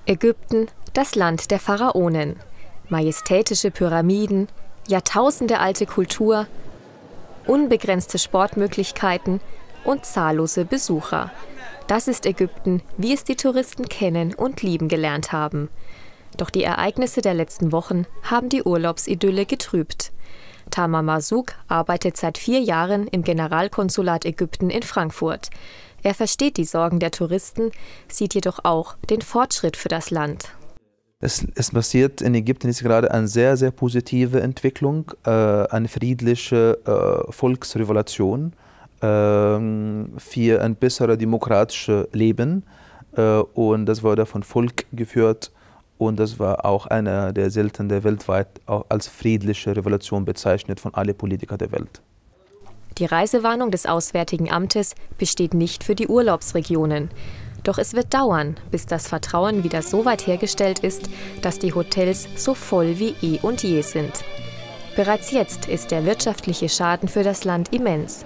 Ägypten, das Land der Pharaonen. Majestätische Pyramiden, jahrtausendealte Kultur, unbegrenzte Sportmöglichkeiten und zahllose Besucher. Das ist Ägypten, wie es die Touristen kennen und lieben gelernt haben. Doch die Ereignisse der letzten Wochen haben die Urlaubsidylle getrübt. Tamar Marzouk arbeitet seit 4 Jahren im Generalkonsulat Ägypten in Frankfurt. Er versteht die Sorgen der Touristen, sieht jedoch auch den Fortschritt für das Land. Es passiert in Ägypten ist gerade eine sehr, sehr positive Entwicklung, eine friedliche Volksrevolution für ein besseres demokratisches Leben. Und das wurde vom Volk geführt und das war auch eine der seltenen weltweit auch als friedliche Revolution bezeichnet von allen Politikern der Welt. Die Reisewarnung des Auswärtigen Amtes besteht nicht für die Urlaubsregionen. Doch es wird dauern, bis das Vertrauen wieder so weit hergestellt ist, dass die Hotels so voll wie eh und je sind. Bereits jetzt ist der wirtschaftliche Schaden für das Land immens.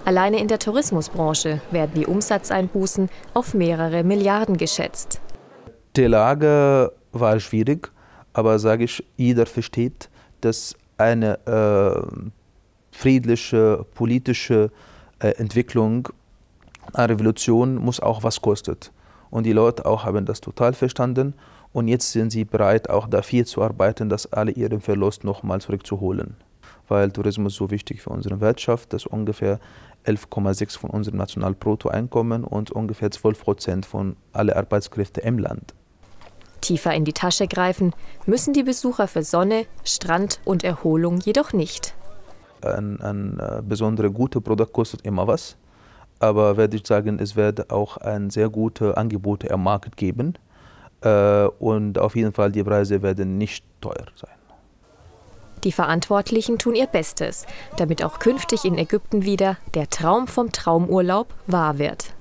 Alleine in der Tourismusbranche werden die Umsatzeinbußen auf mehrere Milliarden geschätzt. Die Lage war schwierig, aber sage ich, jeder versteht, dass eine friedliche politische Entwicklung, eine Revolution muss auch was kostet. Und die Leute auch haben das total verstanden. Und jetzt sind sie bereit, auch dafür zu arbeiten, dass alle ihren Verlust nochmal zurückzuholen. Weil Tourismus so wichtig für unsere Wirtschaft, das ist ungefähr 11,6% von unserem Nationalbruttoeinkommen und ungefähr 12% von allen Arbeitskräften im Land. Tiefer in die Tasche greifen müssen die Besucher für Sonne, Strand und Erholung jedoch nicht. Ein besonders gutes Produkt kostet immer was, aber werde ich sagen, es wird auch ein sehr gute Angebote am Markt geben und auf jeden Fall die Preise werden nicht teuer sein. Die Verantwortlichen tun ihr Bestes, damit auch künftig in Ägypten wieder der Traum vom Traumurlaub wahr wird.